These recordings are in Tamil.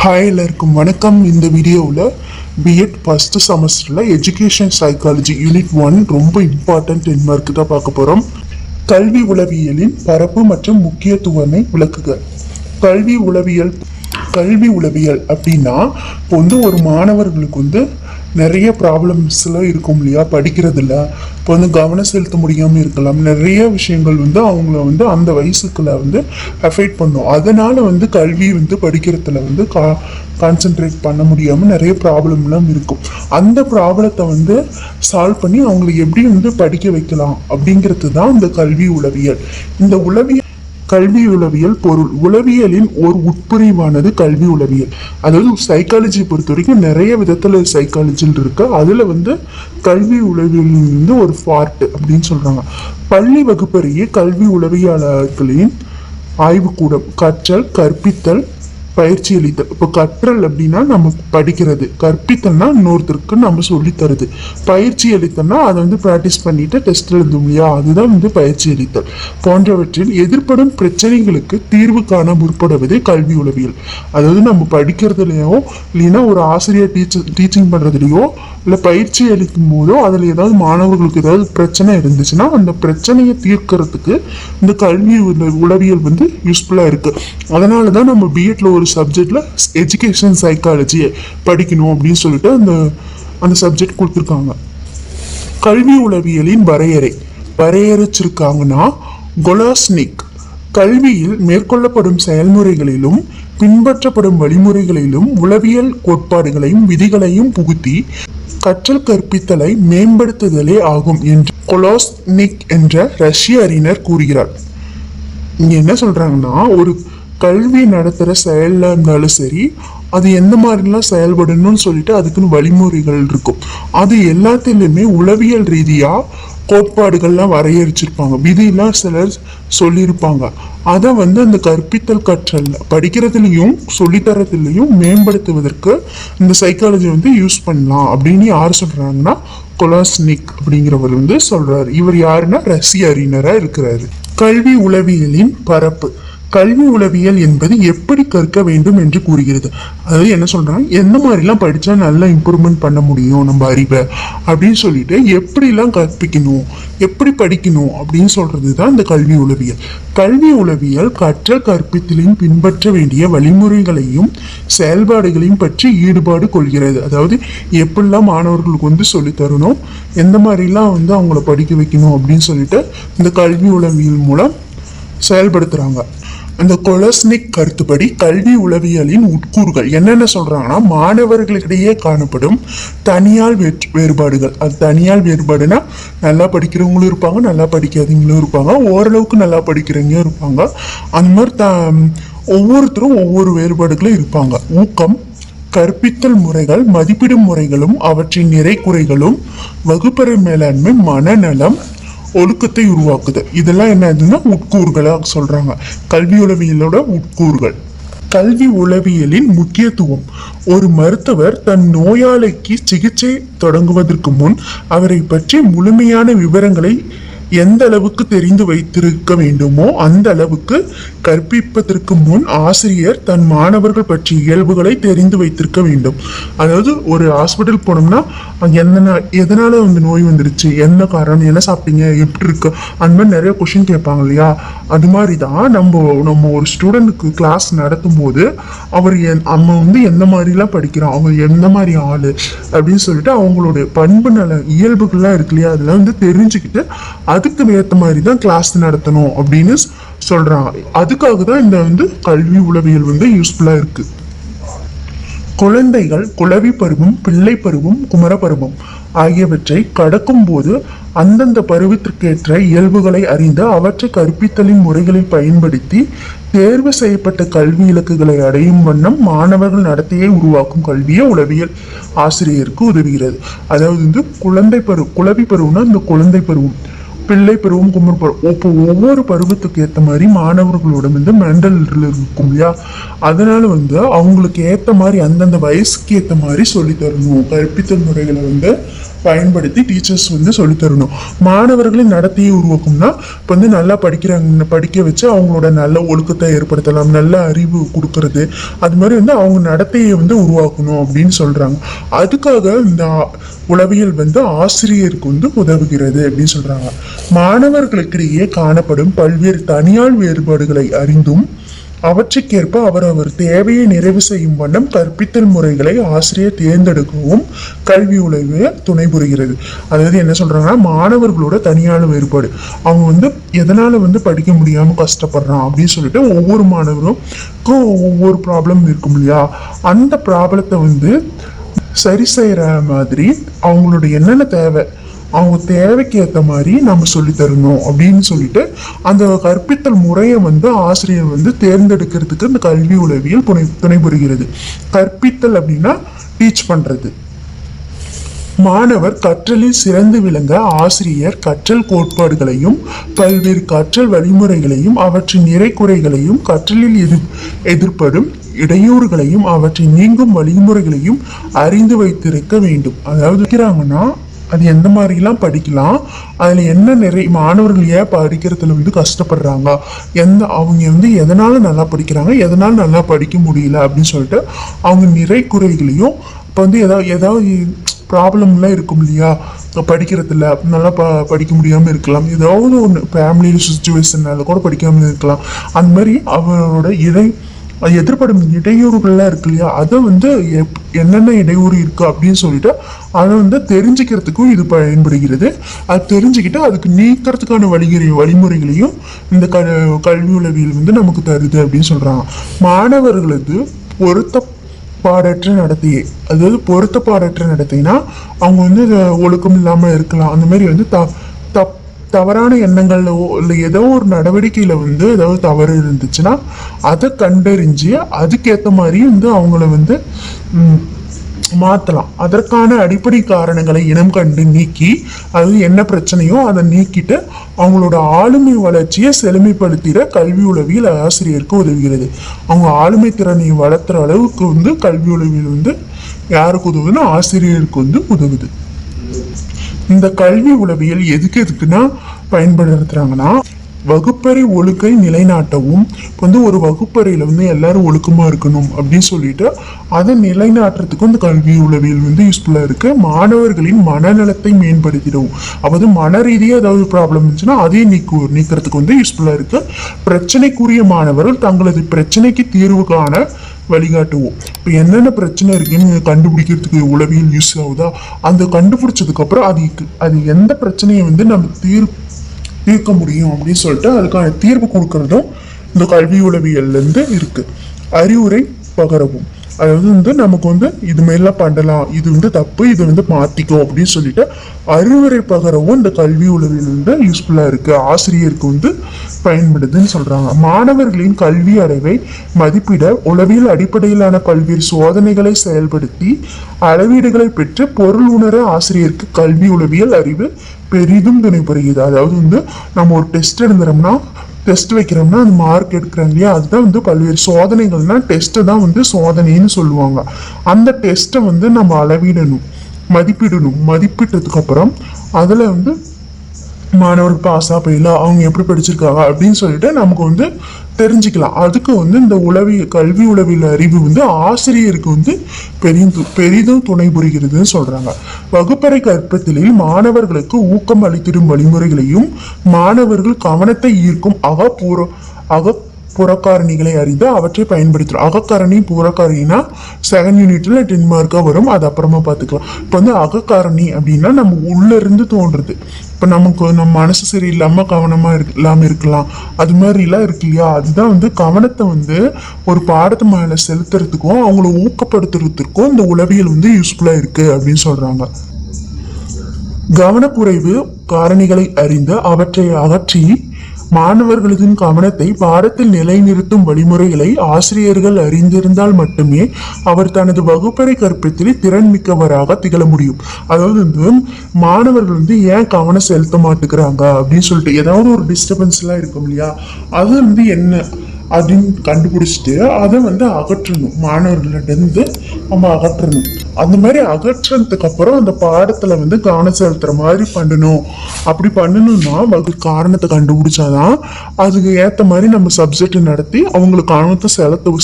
ஹாய் எல்லாருக்கும் வணக்கம். இந்த வீடியோவில் பிஎட் ஃபஸ்ட்டு செமஸ்டரில் எஜுகேஷன் சைக்காலஜி யூனிட் 1 ரொம்ப இம்பார்ட்டன்ட் 10 மார்க்கு தான் பார்க்க போகிறோம். கல்வி உளவியலின் பரப்பு மற்றும் முக்கியத்துவமை விளக்குக. கல்வி உளவியல் அப்படின்னா இப்போ ஒரு மாணவர்களுக்கு நிறைய ப்ராப்ளம்ஸ்லாம் இருக்கும் இல்லையா, படிக்கிறதுல இப்போ கவனம் செலுத்த முடியாமல் இருக்கலாம். நிறைய விஷயங்கள் அவங்கள அந்த வயசுக்குள்ள அஃபெக்ட் பண்ணும். அதனால கல்வி படிக்கிறதுல கான்சென்ட்ரேட் பண்ண முடியாமல் நிறைய ப்ராப்ளம்லாம் இருக்கும். அந்த ப்ராப்ளத்தை சால்வ் பண்ணி அவங்களை எப்படி படிக்க வைக்கலாம் அப்படிங்கிறது தான் இந்த கல்வி உளவியல். இந்த கல்வி உளவியல் பொருள். உளவியலின் ஒரு உட்பிரிவானது கல்வி உளவியல். அதாவது சைக்காலஜி பொறுத்த வரைக்கும் நிறைய விதத்துல சைக்காலஜில் இருக்கு. அதுல கல்வி உளவியல் ஒரு பார்ட் அப்படின்னு சொல்றாங்க. பள்ளி வகுப்பறையே கல்வி உளவியலாளர்களின் ஆய்வுக்கூடம். கற்றல், கற்பித்தல், பயிற்சி அளித்தல். இப்போ கற்றல் அப்படின்னா நம்ம படிக்கிறது, கற்பித்தல்னா இன்னொருத்தருக்கு நம்ம சொல்லி தருது, பயிற்சி அளித்தல்னா அதை ப்ராக்டிஸ் பண்ணிட்டு டெஸ்ட் எழுதும் இல்லையா, அதுதான் பயிற்சி அளித்தல். போன்றவற்றில் எதிர்ப்படும் பிரச்சனைகளுக்கு தீர்வு காண முற்படுவதே கல்வி உளவியல். அதாவது நம்ம படிக்கிறதுலையோ இல்லைன்னா ஒரு ஆசிரியர் டீச்சிங் பண்றதுலையோ இல்லை பயிற்சி அளிக்கும் போதோ அதில் ஏதாவது மாணவர்களுக்கு ஏதாவது பிரச்சனை இருந்துச்சுன்னா அந்த பிரச்சனையை தீர்க்கறதுக்கு இந்த கல்வி உளவியல் யூஸ்ஃபுல்லாக இருக்கு. அதனால தான் நம்ம பிஎட்ல ஒரு சப்ஜெக்ட்ல எஜுகேஷன் சைக்காலஜியை படிக்கணும் அப்படின்னு சொல்லிட்டு அந்த சப்ஜெக்ட் கொடுத்துருக்காங்க. கல்வி உளவியலின் வரையறைச்சிருக்காங்கன்னா கொலாஸ்னிக் கல்வியில் மேற்கொள்ளப்படும் செயல்முறைகளிலும் பின்பற்றப்படும் வழிமுறைகளிலும் உளவியல் கோட்பாடுகளையும் விதிகளையும் புகுத்தி கற்றல் கற்பித்தலை மேம்படுத்துதலே ஆகும் என்று கொலாஸ்னிக் என்ற ரஷ்ய அறிஞர் கூறுகிறார். இங்க என்ன சொல்றாங்கன்னா, ஒரு கல்வி நடத்துகிற செயலில் இருந்தாலும் சரி, அது எந்த மாதிரிலாம் செயல்படணும்னு சொல்லிட்டு அதுக்குன்னு வழிமுறைகள் இருக்கும். அது எல்லாத்திலுமே உளவியல் ரீதியாக கோட்பாடுகள்லாம் வரையறுச்சிருப்பாங்க, விதியெல்லாம் சிலர் சொல்லியிருப்பாங்க. அதை அந்த கற்பித்தல் கற்றல் படிக்கிறதுலையும் சொல்லித்தரத்துலையும் மேம்படுத்துவதற்கு இந்த சைக்காலஜி யூஸ் பண்ணலாம் அப்படின்னு யார் சொல்றாங்கன்னா கொலாஸ்னிக் அப்படிங்கிறவர் சொல்றாரு. இவர் யாருன்னா ரஷ்ய அறிஞரா இருக்கிறாரு. கல்வி உளவியலின் பரப்பு. கல்வி உளவியல் என்பது எப்படி கற்க வேண்டும் என்று கூறுகிறது. அதாவது என்ன சொல்றாங்க, எந்த மாதிரிலாம் படிச்சா நல்லா இம்ப்ரூவ்மெண்ட் பண்ண முடியும் நம்ம அறிவை அப்படின்னு சொல்லிட்டு எப்படிலாம் கற்பிக்கணும், எப்படி படிக்கணும் அப்படின்னு சொல்றது தான் இந்த கல்வி உளவியல். கல்வி உளவியல் கற்றல் கற்பித்தலையும் பின்பற்ற வேண்டிய வழிமுறைகளையும் செயல்பாடுகளையும் பற்றி ஈடுபாடு கொள்கிறது. அதாவது எப்படிலாம் மாணவர்களுக்கு சொல்லி தரணும், எந்த மாதிரிலாம் அவங்கள படிக்க வைக்கணும் அப்படின்னு சொல்லிட்டு இந்த கல்வி உளவியல் மூலம் செயல்படுத்துறாங்க. அந்த கொலாஸ்னிக் கருத்துப்படி கல்வி உளவியலின் உட்கூறுகள் என்னென்ன சொல்றாங்கன்னா, மாணவர்களிடையே காணப்படும் தனியால் வேறுபாடுகள். அது தனியால் வேறுபாடுனா நல்லா படிக்கிறவங்களும் இருப்பாங்க, நல்லா படிக்காதவங்களும் இருப்பாங்க, ஓரளவுக்கு நல்லா படிக்கிறவங்க இருப்பாங்க. அந்த மாதிரி ஒவ்வொருத்தரும் ஒவ்வொரு வேறுபாடுகளும் இருப்பாங்க. ஊக்கம், கற்பித்தல் முறைகள், மதிப்பிடும் முறைகளும் அவற்றின் நிறை குறைகளும், வகுப்பறை மேலாண்மை, மனநலம், ஒழுக்கத்தை உருவாக்குது. இதெல்லாம் என்னதுன்னா உட்கூறுகளா சொல்றாங்க, கல்வி உளவியலோட உட்கூறுகள். கல்வி உளவியலின் முக்கியத்துவம். ஒரு மருத்துவர் தன் நோயாளிக்கு சிகிச்சை தொடங்குவதற்கு முன் அவரை பற்றி முழுமையான விவரங்களை எந்த அளவுக்கு தெரிந்து வைத்திருக்க வேண்டுமோ அந்த அளவுக்கு கற்பிப்பதற்கு முன் ஆசிரியர் தன் மாணவர்கள் பற்றிய இயல்புகளை தெரிந்து வைத்திருக்க வேண்டும். அதாவது ஒரு ஹாஸ்பிட்டல் போனோம்னா எதனால நோய் வந்துருச்சு, என்ன காரணம், என்ன சாப்பிட்டீங்க, எப்படி இருக்கு, அந்த மாதிரி நிறைய கொஸ்டின் கேட்பாங்க இல்லையா. அது மாதிரி தான் நம்ம ஒரு ஸ்டூடெண்ட்டுக்கு கிளாஸ் நடத்தும் போது அவர் நம்ம எந்த மாதிரிலாம் படிக்கிறான், அவங்க எந்த மாதிரி ஆளு அப்படின்னு சொல்லிட்டு அவங்களுடைய பண்பு நல இயல்புகள்லாம் இருக்கு இல்லையா, அதெல்லாம் தெரிஞ்சுக்கிட்டு அதுக்கு ஏற்ற மாதிரி தான் கிளாஸ் நடத்தணும் அப்படின்னு சொல்றாங்க. அதுக்காக தான் இந்த கல்வி உளவியல் யூஸ்ஃபுல்லா இருக்கு. குழந்தைகள் குழவி பருவம், பிள்ளை பருவம், குமர பருவம் ஆகியவற்றை கடக்கும் போது அந்தந்த பருவத்திற்கேற்ற இயல்புகளை அறிந்து அவற்றை கற்பித்தலின் முறைகளில் பயன்படுத்தி தேர்வு செய்யப்பட்ட கல்வி இலக்குகளை அடையும் வண்ணம் மாணவர்கள் நடத்தையை உருவாக்கும் கல்வியை உளவியல் ஆசிரியருக்கு உதவுகிறது. அதாவது குழவி பருவம்னா இந்த குழந்தை பருவம், பிள்ளை பருவம், குமர் பருவம், இப்போ ஒவ்வொரு பருவத்துக்கு ஏற்ற மாதிரி மாணவர்களோட வந்து மெண்டல் இருக்கும் இல்லையா, அதனால வந்து அவங்களுக்கு ஏற்ற மாதிரி அந்தந்த வயசுக்கு ஏற்ற மாதிரி சொல்லி தரணும். கற்பித்தல் முறைகளை வந்து பயன்படுத்தி டீச்சர்ஸ் வந்து சொல்லி தரணும். மாணவர்களின் நடத்தையை உருவாக்கும்னா இப்போ வந்து நல்லா படிக்கிறாங்க, படிக்க வச்சு அவங்களோட நல்ல ஒழுக்கத்தை ஏற்படுத்தலாம், நல்ல அறிவு கொடுக்கறது, அது மாதிரி வந்து அவங்க நடத்தையை வந்து உருவாக்கணும் அப்படின்னு சொல்றாங்க. அதுக்காக இந்த உளவியல் வந்து ஆசிரியருக்கு வந்து உதவுகிறது அப்படின்னு சொல்றாங்க. மாணவர்களுக்கிடையே காணப்படும் பல்வேறு தனியால் வேறுபாடுகளை அறிந்தும் அவற்றுக்கேற்ப அவரவர் தேவையை நிறைவு செய்யும் வண்ணம் கற்பித்தல் முறைகளை ஆசிரியர் தேர்ந்தெடுக்கவும் கல்வி உளவியல் துணை புரிகிறது. அதாவது என்ன சொல்றாங்கன்னா, மாணவர்களோட தனியான வேறுபாடு, அவங்க வந்து எதனால வந்து படிக்க முடியாம கஷ்டப்படுறான் அப்படின்னு சொல்லிட்டு ஒவ்வொரு மாணவருக்கும் ஒவ்வொரு ப்ராப்ளம் இருக்கும் இல்லையா, அந்த ப்ராப்ளத்தை வந்து சரி செய்யற மாதிரி அவங்களோட என்னென்ன தேவை, அவங்க தேவைக்கு ஏற்ற மாதிரி நம்ம சொல்லி தரணும் அப்படின்னு சொல்லிட்டு அந்த கற்பித்தல் முறையை வந்து ஆசிரியர் வந்து தேர்ந்தெடுக்கிறதுக்கு இந்த கல்வி உளவியல் துணை புரிகிறது. கற்பித்தல் அப்படின்னா டீச் பண்றது. மாணவர் கற்றலில் சிறந்து விளங்க ஆசிரியர் கற்றல் கோட்பாடுகளையும் பல்வேறு கற்றல் வழிமுறைகளையும் அவற்றின் நிறை குறைகளையும் கற்றலில் எதிர்ப்படும் இடையூறுகளையும் அவற்றை நீங்கும் வழிமுறைகளையும் அறிந்து வைத்திருக்க வேண்டும். அதாவது இருக்கிறாங்கன்னா அது எந்த மாதிரிலாம் படிக்கலாம், அதில் என்ன நிறைய மாணவர்கள் ஏன் படிக்கிறதுல வந்து கஷ்டப்படுறாங்க, அவங்க வந்து எதனால நல்லா படிக்கிறாங்க, எதனால நல்லா படிக்க முடியல அப்படின்னு சொல்லிட்டு அவங்க நிறை குறைகளையும், இப்போ வந்து ஏதாவது ப்ராப்ளம்லாம் இருக்கும் இல்லையா படிக்கிறதுல, நல்லா படிக்க முடியாமல் இருக்கலாம், ஏதாவது ஒன்று ஃபேமிலி சுச்சுவேஷனால கூட படிக்காமல் இருக்கலாம், அந்த மாதிரி அவரோட எதிர்படும் இடையூறுகள்லாம் இருக்கு இல்லையா, அதை வந்து என்னென்ன இடையூறு இருக்கு அப்படின்னு சொல்லிட்டு அதை வந்து தெரிஞ்சுக்கிறதுக்கும் இது பயன்படுகிறது. அது தெரிஞ்சுக்கிட்டு அதுக்கு நீக்கிறதுக்கான வழிமுறைகளையும் இந்த கல்வி உளவியல் வந்து நமக்கு தருது அப்படின்னு சொல்றாங்க. மாணவர்களது பொருத்தப்பாடற்ற நடத்தையை, அதாவது பொருத்தப்பாடற்ற நடத்தைனா அவங்க வந்து ஒழுக்கம் இல்லாமல் இருக்கலாம், அந்த மாதிரி வந்து தவறான எண்ணங்கள்ல இல்லை ஏதோ ஒரு நடவடிக்கையில வந்து ஏதாவது தவறு இருந்துச்சுன்னா அதை கண்டறிஞ்சு அதுக்கேற்ற மாதிரி வந்து அவங்கள வந்து மாற்றலாம். அதற்கான அடிப்படை காரணங்களை இனம் கண்டு நீக்கி, அது என்ன பிரச்சனையோ அதை நீக்கிட்டு அவங்களோட ஆளுமை வளர்ச்சியை செழுமைப்படுத்திட கல்வி உளவியல் ஆசிரியருக்கு உதவுகிறது. அவங்க ஆளுமை திறனை வளர்த்துற அளவுக்கு வந்து கல்வி உளவியல் வந்து யாருக்கு உதவுதுன்னா ஆசிரியருக்கு வந்து உதவுது. இந்த கல்வி உளவியல் எதுக்குன்னா பயன்படுத்துறாங்கன்னா, வகுப்பறை ஒழுக்கை நிலைநாட்டவும், வந்து ஒரு வகுப்பறையில வந்து எல்லாரும் ஒழுக்கமா இருக்கணும் அப்படின்னு சொல்லிட்டு அதை நிலைநாட்டுறதுக்கும் இந்த கல்வி உளவியல் வந்து யூஸ்ஃபுல்லா இருக்கு. மாணவர்களின் மனநலத்தை மேம்படுத்திடவும், அதாவது மன ரீதியாக ஏதாவது ப்ராப்ளம் இருந்துச்சுன்னா அதையும் நீக்கிறதுக்கு வந்து யூஸ்ஃபுல்லா இருக்கு. பிரச்சனைக்குரிய மாணவர்கள் தங்களது பிரச்சனைக்கு தீர்வு காண வழிகாட்டுவோம். இப்போ என்னென்ன பிரச்சனை இருக்குன்னு கண்டுபிடிக்கிறதுக்கு உளவியல் யூஸ் ஆகுதா, அந்த கண்டுபிடிச்சதுக்கு அப்புறம் அது எந்த பிரச்சனையை வந்து நம்ம தீர்க்க முடியும் அப்படின்னு சொல்லிட்டு அதுக்கான தீர்வு கொடுக்கறதும் இந்த கல்வி உளவியல்ல இருந்து இருக்கு. அறிவுரை பகரவும், அதாவது வந்து நமக்கு வந்து இது மாதிரிலாம் பண்ணலாம், இது வந்து தப்பு, இது வந்து மாத்திக்கும் அப்படின்னு சொல்லிட்டு அறிவுரை பகரவும் இந்த கல்வி உளவியல் வந்து யூஸ்ஃபுல்லா இருக்கு, ஆசிரியருக்கு வந்து பயன்படுதுன்னு சொல்றாங்க. மாணவர்களின் கல்வி அறிவை மதிப்பிட உளவியல் அடிப்படையிலான பல்வேறு சோதனைகளை செயல்படுத்தி அளவீடுகளை பெற்று பொருள் உணர ஆசிரியருக்கு கல்வி உளவியல் அறிவு பெரிதும் துணை புரியுது. அதாவது வந்து நம்ம ஒரு டெஸ்ட் எழுதுறோம்னா, டெஸ்ட் வைக்கிறோம்னா அந்த மார்க் எடுக்கிறாங்க இல்லையா, அதுதான் வந்து பல்வேறு சோதனைகள்னா டெஸ்ட்டை தான் வந்து சோதனைன்னு சொல்லுவாங்க. அந்த டெஸ்ட்டை வந்து நம்ம அளவிடணும், மதிப்பிடணும். மதிப்பிட்டதுக்கு அப்புறம் அதில் வந்து மாணவர்கள் பாஸா போயில அவங்க எப்படி படிச்சிருக்காங்க அப்படின்னு சொல்லிட்டு நமக்கு வந்து தெரிஞ்சுக்கலாம். அதுக்கு வந்து இந்த கல்வி உளவியல் அறிவு வந்து ஆசிரியருக்கு வந்து பெரிதும் துணை புரிகிறதுன்னு சொல்றாங்க. வகுப்பறை கற்பித்தலில் மாணவர்களுக்கு ஊக்கம் அளித்திடும் வழிமுறைகளையும் மாணவர்கள் கவனத்தை ஈர்க்கும் புறக்காரணிகளை அறிந்து அவற்றை பயன்படுத்துறோம். அகக்காரணி புறக்காரணினா செகண்ட் யூனிட்ல 10 மார்க்கா வரும், அது அப்புறமா பார்த்துக்கலாம். இப்போ வந்து அகக்காரணி அப்படின்னா நம்ம உள்ள இருந்து தோன்றது, இப்போ நமக்கு நம்ம மனசு சரியில்லாம கவனமா இல்லாம இருக்கலாம், அது மாதிரிலாம் இருக்கு இல்லையா, அதுதான் வந்து கவனத்தை வந்து ஒரு பாடத்து மேல செலுத்துறதுக்கும் அவங்கள ஊக்கப்படுத்துறதுக்கும் இந்த உளவியல் வந்து யூஸ்ஃபுல்லா இருக்கு அப்படின்னு சொல்றாங்க. கவனக்குறைவு காரணிகளை அறிந்து அவற்றை அகற்றி மாணவர்களின் கவனத்தை பாடத்தில் நிலைநிறுத்தும் வழிமுறைகளை ஆசிரியர்கள் அறிந்திருந்தால் மட்டுமே அவர் தனது வகுப்பறை கற்பித்தலில் திறன் மிக்கவராக திகழ முடியும். அதாவது வந்து மாணவர்கள் வந்து ஏன் கவனம் செலுத்த மாட்டேங்கிறாங்க அப்படின்னு சொல்லிட்டு ஏதாவது ஒரு டிஸ்டர்பன்ஸ் எல்லாம் இருக்கும் இல்லையா, அது வந்து என்ன அப்படின்னு கண்டுபிடிச்சிட்டு அதை வந்து அகற்றணும். மாணவர்களிடந்து நம்ம அகற்றணும். அந்த மாதிரி அகற்றதுக்கு அப்புறம் அந்த பாடத்துல வந்து கவனம் செலுத்துற மாதிரி பண்ணணும். அப்படி பண்ணணும்னா காரணத்தை கண்டுபிடிச்சாதான் அதுக்கு ஏத்த மாதிரி நம்ம சப்ஜெக்ட் நடத்தி அவங்களுக்கு கவனத்தை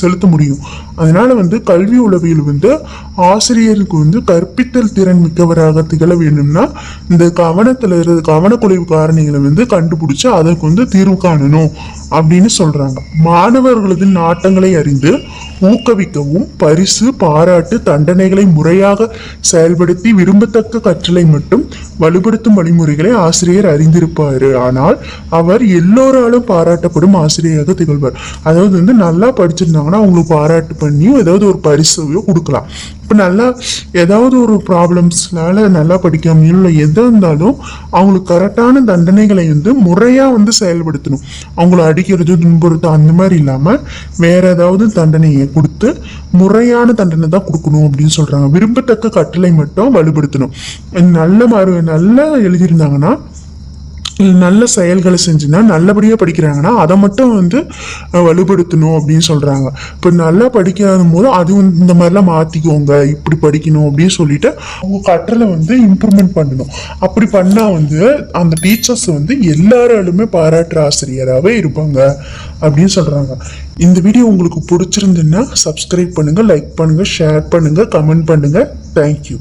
செலுத்த முடியும். அதனால வந்து கல்வி உளவியல் வந்து ஆசிரியருக்கு வந்து கற்பித்தல் திறன் மிக்கவராக திகழ வேண்டும்னா இந்த கவனக்குறைவு காரணிகளை வந்து கண்டுபிடிச்சு அதற்கு வந்து தீர்வு காணணும் அப்படின்னு சொல்றாங்க. மாணவர்களது நாட்டங்களை அறிந்து ஊக்குவிக்கவும் பரிசு, பாராட்டு, தண்டனைகளை முறையாக செயல்படுத்தி விரும்பத்தக்க கற்றலை மட்டும் வலுப்படுத்தும் வழிமுறைகளை ஆசிரியர் அறிந்திருப்பாரு. ஆனால் அவர் எல்லோராலும் பாராட்டப்படும் ஆசிரியராக திகழ்வார். அதாவது வந்து நல்லா படிச்சிருந்தாங்கன்னா அவங்களுக்கு பாராட்டு பண்ணி ஏதாவது ஒரு பரிசையோ கொடுக்கலாம். இப்போ நல்லா ஏதாவது ஒரு ப்ராப்ளம்ஸ்னால நல்லா படிக்காம இல்லை எது இருந்தாலும் அவங்களுக்கு கரெக்டான தண்டனைகளை வந்து முறையாக வந்து செயல்படுத்தணும். அவங்கள அடிக்கிறது, துன்புறுத்து அந்த மாதிரி இல்லாமல் வேற ஏதாவது தண்டனையை கொடுத்து முறையான தண்டனை தான் கொடுக்கணும் அப்படின்னு சொல்றாங்க. விரும்பத்தக்க கட்டளை மட்டும் வலுப்படுத்தணும். நல்லா எழுதியிருந்தாங்கன்னா நல்ல செயல்களை செஞ்சுன்னா நல்லபடியாக படிக்கிறாங்கன்னா அதை மட்டும் வந்து வலுப்படுத்தணும் அப்படின்னு சொல்கிறாங்க. இப்போ நல்லா படிக்காத போது அது வந்து இந்த மாதிரிலாம் மாற்றிக்கோங்க, இப்படி படிக்கணும் அப்படின்னு சொல்லிட்டு அவங்க கற்றலை வந்து இம்ப்ரூவ்மெண்ட் பண்ணணும். அப்படி பண்ணால் வந்து அந்த டீச்சர்ஸ் வந்து எல்லாராலுமே பாராட்டுற ஆசிரியராகவே இருப்பாங்க அப்படின்னு சொல்கிறாங்க. இந்த வீடியோ உங்களுக்கு பிடிச்சிருந்துன்னா சப்ஸ்கிரைப் பண்ணுங்கள், லைக் பண்ணுங்கள், ஷேர் பண்ணுங்கள், கமெண்ட் பண்ணுங்கள். தேங்க்யூ.